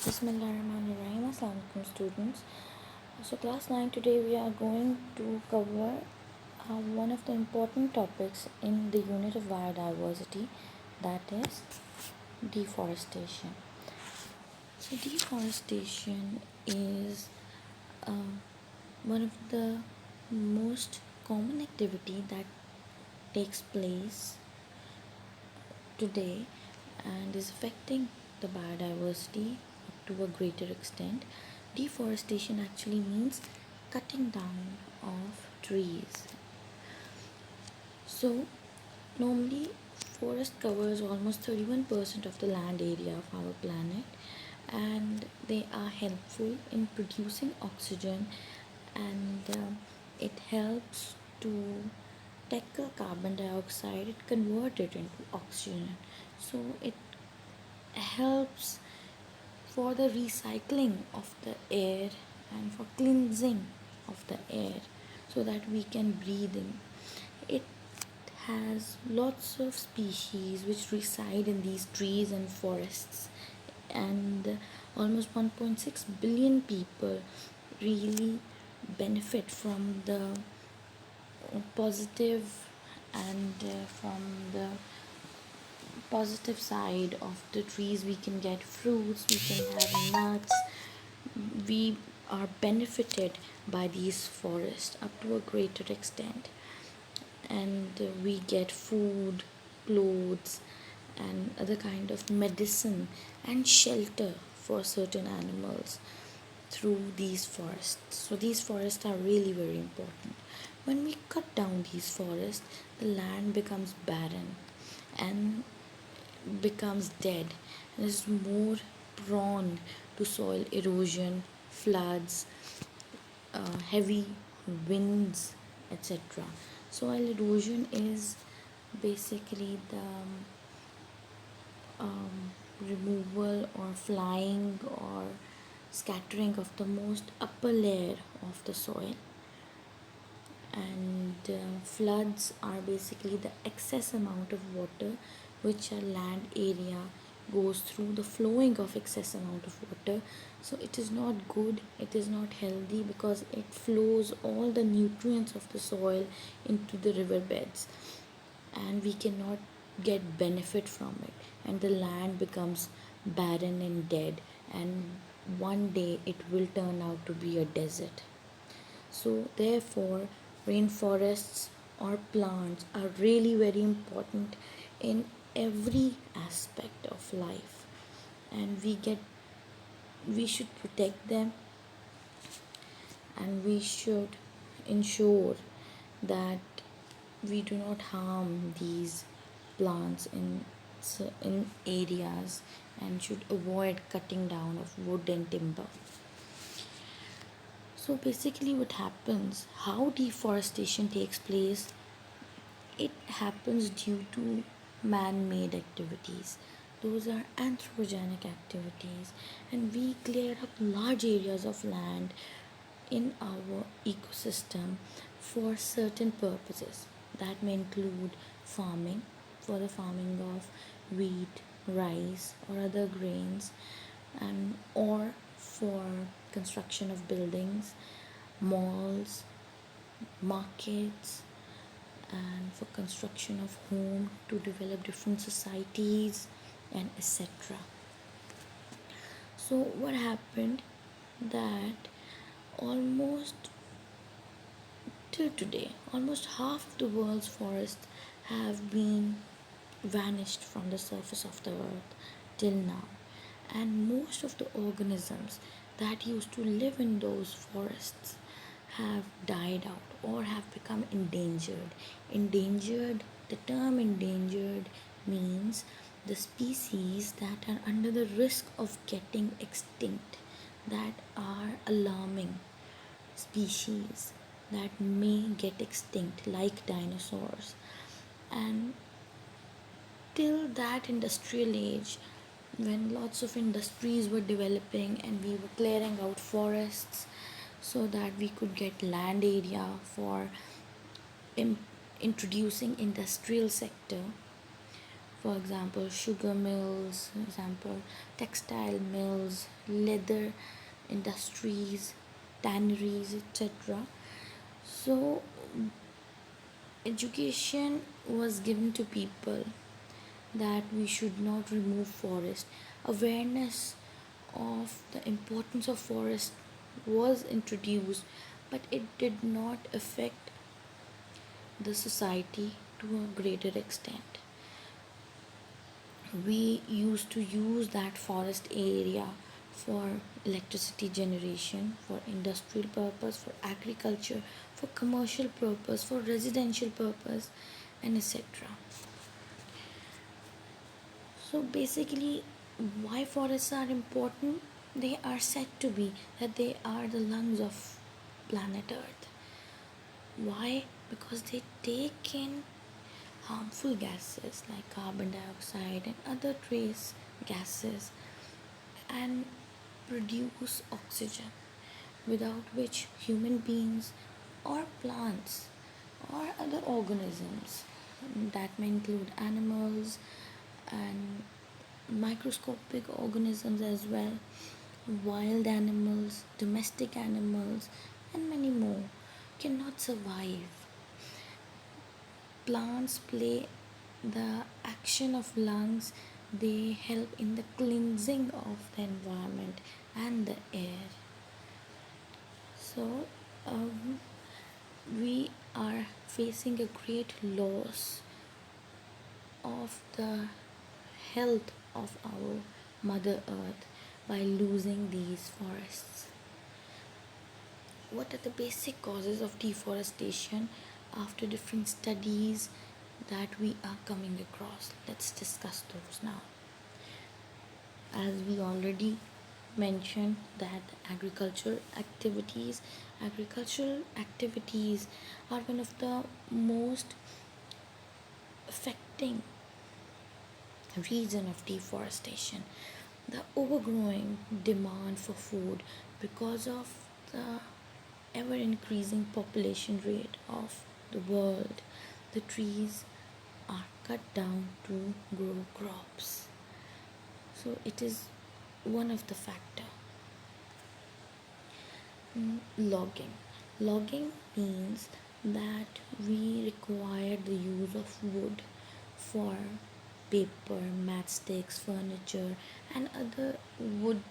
Bismillahirrahmanirrahim. Assalamu alaikum students. So class 9 today we are going to cover one of the important topics in the unit of biodiversity, that is deforestation. So deforestation is uh, one of the most common activity that takes place today and is affecting the biodiversity up to a greater extent. Deforestation actually means cutting down of trees. So, normally, forest covers almost 31% of the land area of our planet, and they are helpful in producing oxygen, and it helps to tackle carbon dioxide, it converts it into oxygen. So it helps for the recycling of the air and for cleansing of the air so that we can breathe in. It has lots of species which reside in these trees and forests, and almost 1.6 billion people really benefit from the positive and from the positive side of the trees. We can get fruits, we can have nuts, we are benefited by these forests up to a greater extent, and we get food, clothes, and other kind of medicine and shelter for certain animals through these forests. So these forests are really very important. When we cut down these forests, the land becomes barren and becomes dead and is more prone to soil erosion, floods, heavy winds, etc. Soil erosion is basically the removal or flying or scattering of the most upper layer of the soil, and floods are basically the excess amount of water which a land area goes through, the flowing of excess amount of water. So it is not good, it is not healthy, because it flows all the nutrients of the soil into the riverbeds and we cannot get benefit from it, and the land becomes barren and dead, and one day it will turn out to be a desert. So therefore rainforests or plants are really very important in every aspect of life, and we should protect them, and we should ensure that we do not harm these plants in areas, and should avoid cutting down of wood and timber. So basically what happens, how deforestation takes place, it happens due to man-made activities. Those are anthropogenic activities, and we clear up large areas of land in our ecosystem for certain purposes. That may include farming, for the farming of wheat, rice, or other grains, and or for construction of buildings, malls, markets, and for construction of home to develop different societies, and etc. So what happened, that almost till today almost half of the world's forests have been vanished from the surface of the earth till now, and most of the organisms that used to live in those forests have died out or have become endangered. Endangered, the term endangered means the species that are under the risk of getting extinct, that are alarming species that may get extinct, like dinosaurs. And till that industrial age, when lots of industries were developing and we were clearing out forests so that we could get land area for introducing industrial sector, For example, sugar mills, example, textile mills, leather industries, tanneries, etc. So, education was given to people that we should not remove forest. Awareness of the importance of forest was introduced, but it did not affect the society to a greater extent. We used to use that forest area for electricity generation, for industrial purpose, for agriculture, for commercial purpose, for residential purpose, and etc. So basically, why forests are important? They are said to be that they are the lungs of planet Earth. Why? Because they take in harmful gases like carbon dioxide and other trace gases and produce oxygen, without which human beings or plants or other organisms, that may include animals and microscopic organisms as well, wild animals, domestic animals, and many more, cannot survive. Plants play the action of lungs, they help in the cleansing of the environment and the air. So, we are facing a great loss of the health of our Mother Earth by losing these forests. What are the basic causes of deforestation after different studies that we are coming across? Let's discuss those now. As we already mentioned that agricultural activities are one of the most affecting reason of deforestation. The overgrowing demand for food because of the ever increasing population rate of the world, the trees are cut down to grow crops. So it is one of the factor. Logging. Logging means that we require the use of wood for paper, matchsticks, furniture, and other wood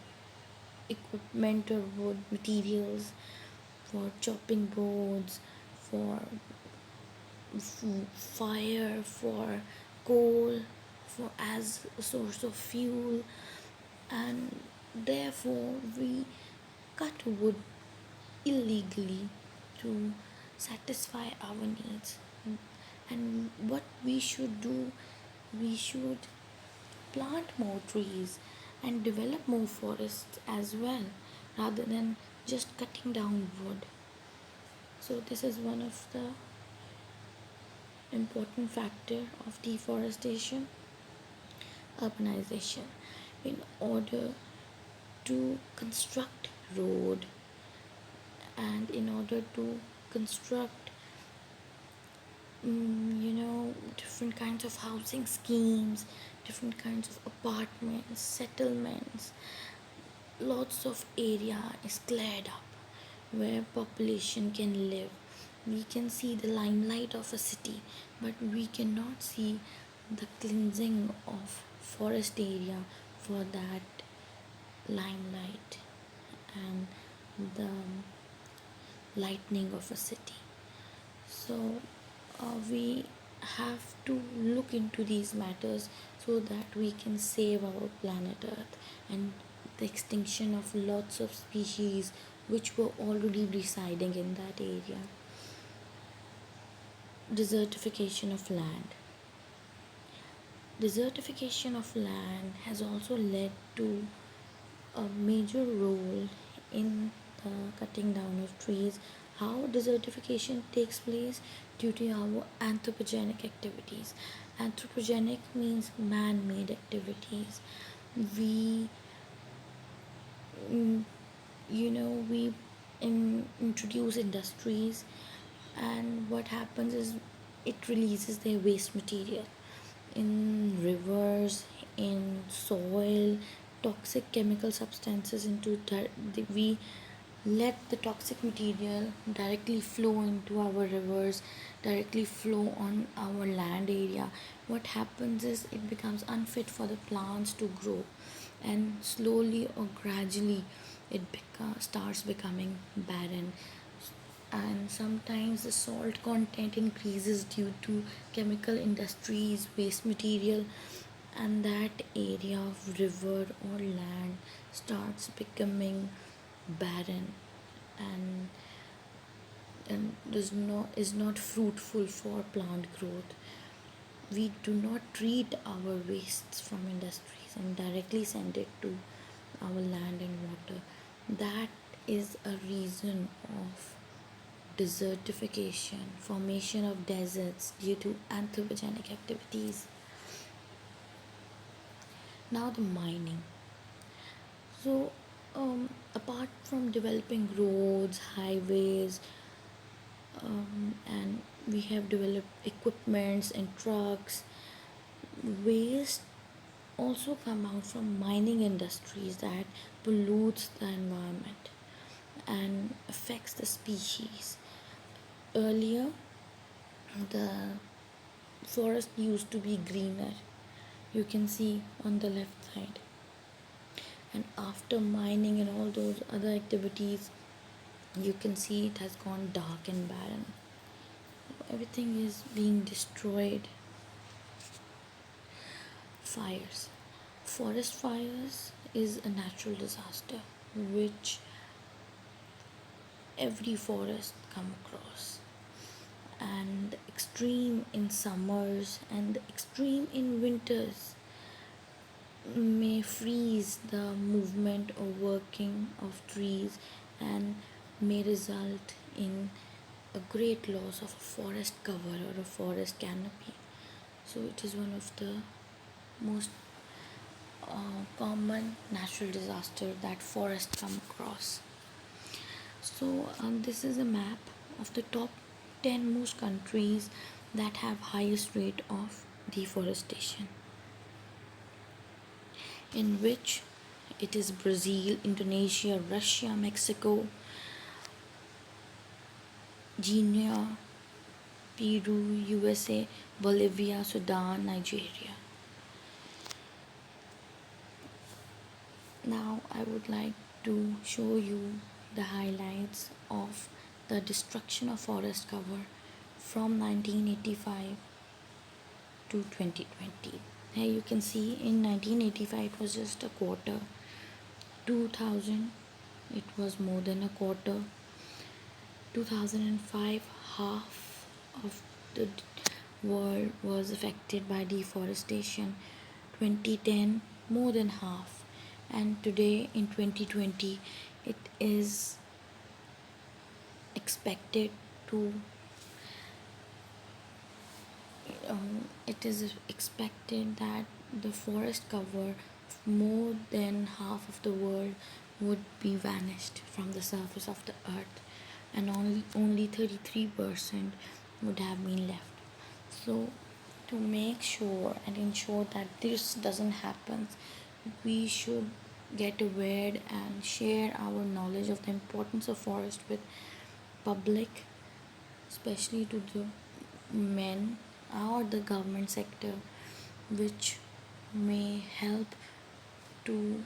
equipment or wood materials, for chopping boards, for fire, for coal, for as a source of fuel, and therefore we cut wood illegally to satisfy our needs. And what we should do, we should plant more trees and develop more forests as well, rather than just cutting down wood. So this is one of the important factor of deforestation. Urbanization. In order to construct road, and in order to construct different kinds of housing schemes, different kinds of apartments, settlements, lots of area is cleared up where population can live. We can see the limelight of a city, but we cannot see the cleansing of forest area for that limelight and the lightning of a city. So we have to look into these matters so that we can save our planet Earth and the extinction of lots of species which were already residing in that area. Desertification of land. Desertification of land has also led to a major role in the cutting down of trees. How desertification takes place? Due to our anthropogenic activities. Anthropogenic means man-made activities. We we introduce industries, and what happens is it releases their waste material. in rivers, in soil, toxic chemical substances we let the toxic material directly flow into our rivers, directly flow on our land area. What happens is it becomes unfit for the plants to grow, and slowly or gradually starts becoming barren. And sometimes the salt content increases due to chemical industries, waste material, and that area of river or land starts becoming barren, and is not fruitful for plant growth. We do not treat our wastes from industries and directly send it to our land and water. That is a reason of desertification, formation of deserts due to anthropogenic activities. Now, the mining. So, apart from developing roads, highways, and we have developed equipments and trucks, waste also come out from mining industries that pollutes the environment and affects the species. Earlier, the forest used to be greener, you can see on the left side, and after mining and all those other activities, you can see it has gone dark and barren. Everything is being destroyed. Fires. Forest fires is a natural disaster which every forest come across, and extreme in summers and extreme in winters may freeze the movement or working of trees, and may result in a great loss of a forest cover or a forest canopy. So it is one of the most common natural disaster that forests come across. So this is a map of the top 10 most countries that have highest rate of deforestation, in which it is Brazil, Indonesia, Russia, Mexico, Guinea, Peru, USA, Bolivia, Sudan, Nigeria. Now I would like to show you the highlights of the destruction of forest cover from 1985 to 2020. Here you can see in 1985 it was just a quarter, 2000 it was more than a quarter, 2005 half of the world was affected by deforestation, 2010 more than half, and today in 2020 it is expected to it is expected that the forest cover of more than half of the world would be vanished from the surface of the earth, and only 33% would have been left. So to make sure and ensure that this doesn't happen, we should get aware and share our knowledge of the importance of forest with public, especially to the men or the government sector, which may help to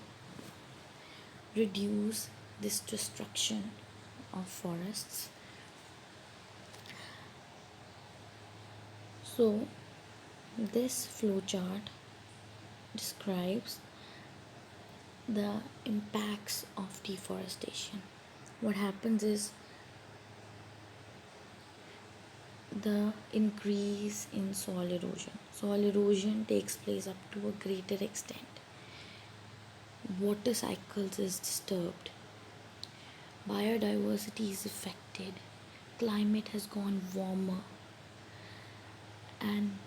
reduce this destruction of forests. So this flowchart describes the impacts of deforestation. What happens is the increase in soil erosion. Soil erosion takes place up to a greater extent. Water cycles is disturbed. Biodiversity is affected. Climate has gone warmer. And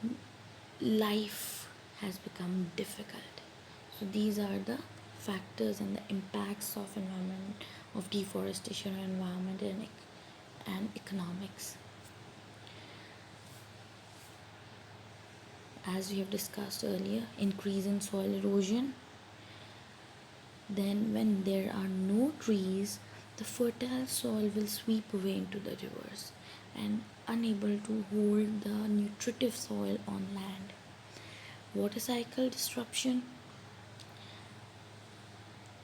life has become difficult. So these are the factors and the impacts of environment, of deforestation on environment and economics. as we have discussed earlier, increase in soil erosion. Then when there are no trees, the fertile soil will sweep away into the rivers and unable to hold the nutritive soil on land. Water cycle disruption.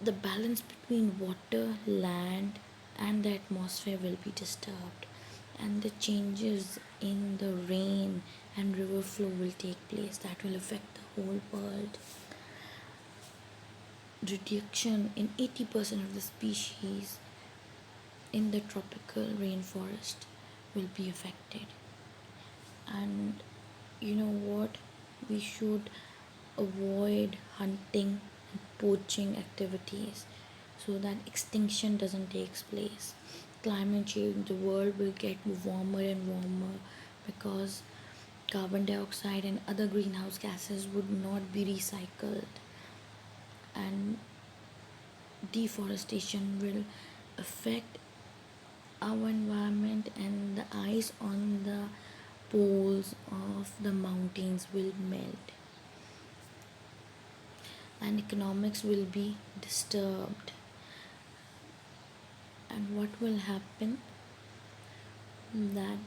The balance between water, land, and the atmosphere will be disturbed, and the changes in the rain and river flow will take place that will affect the whole world. Reduction in 80% of the species in the tropical rainforest will be affected. And you know what? We should avoid hunting and poaching activities so that extinction doesn't take place. Climate change, the world will get warmer and warmer because carbon dioxide and other greenhouse gases would not be recycled, and deforestation will affect our environment, and the ice on the poles of the mountains will melt, and economics will be disturbed. And what will happen, that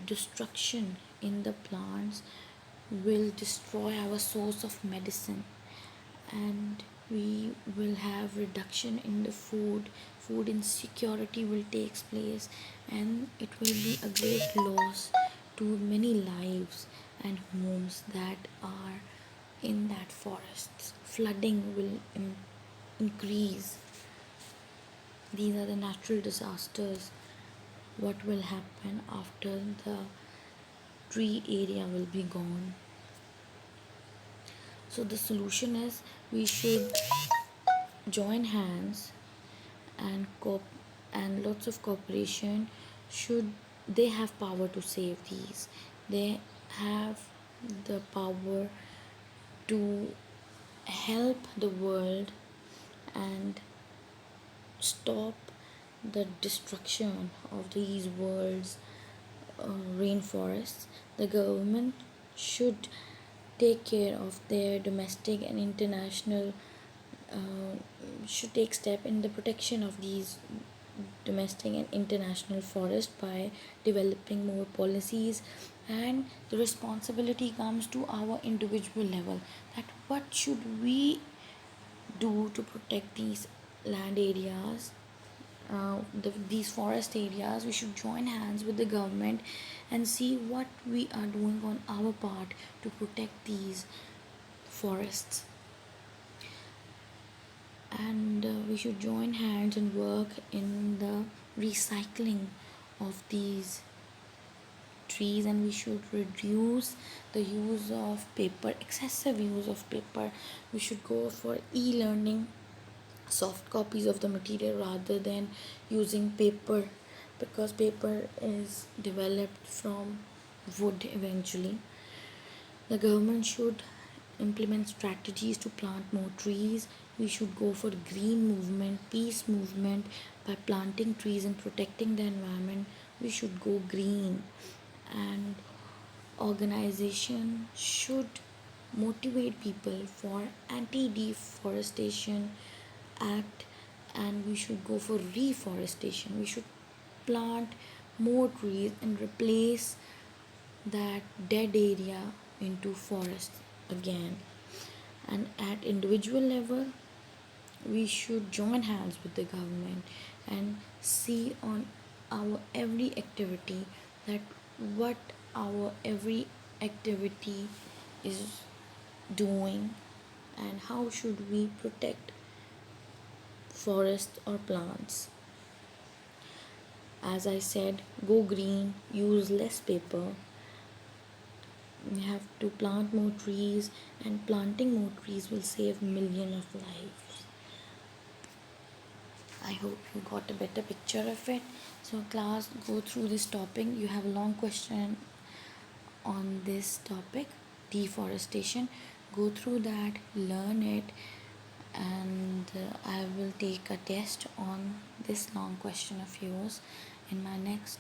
destruction in the plants will destroy our source of medicine, and we will have reduction in the food insecurity will take place, and it will be a great loss to many lives and homes that are in that forests. Flooding will increase. These are the natural disasters. What will happen after the tree area will be gone? So the solution is we should join hands, and and lots of cooperation should. They have power to save these. They have the power to help the world and stop the destruction of these world's rainforests. The government should take care of their domestic and international, uh, should take step in the protection of these domestic and international forests by developing more policies. And the responsibility comes to our individual level, that what should we do to protect these land areas, these forest areas. We should join hands with the government and see what we are doing on our part to protect these forests. And we should join hands and work in the recycling of these trees, and we should reduce the use of paper, excessive use of paper. We should go for e-learning, soft copies of the material rather than using paper, because paper is developed from wood eventually. The government should implement strategies to plant more trees. We should go for green movement, peace movement. By planting trees and protecting the environment, we should go green. And organization should motivate people for anti-deforestation act, and we should go for reforestation. We should plant more trees and replace that dead area into forest again. And at individual level, we should join hands with the government and see on our every activity, that what our every activity is doing, and how should we protect forests or plants. As I said, go green, use less paper. We have to plant more trees, and planting more trees will save millions of lives. I hope you got a better picture of it. So class, go through this topic. You have a long question on this topic, deforestation. Go through that, learn it, and I will take a test on this long question of yours in my next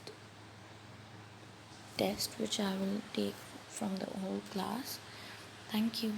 test, which I will take from the whole class. Thank you.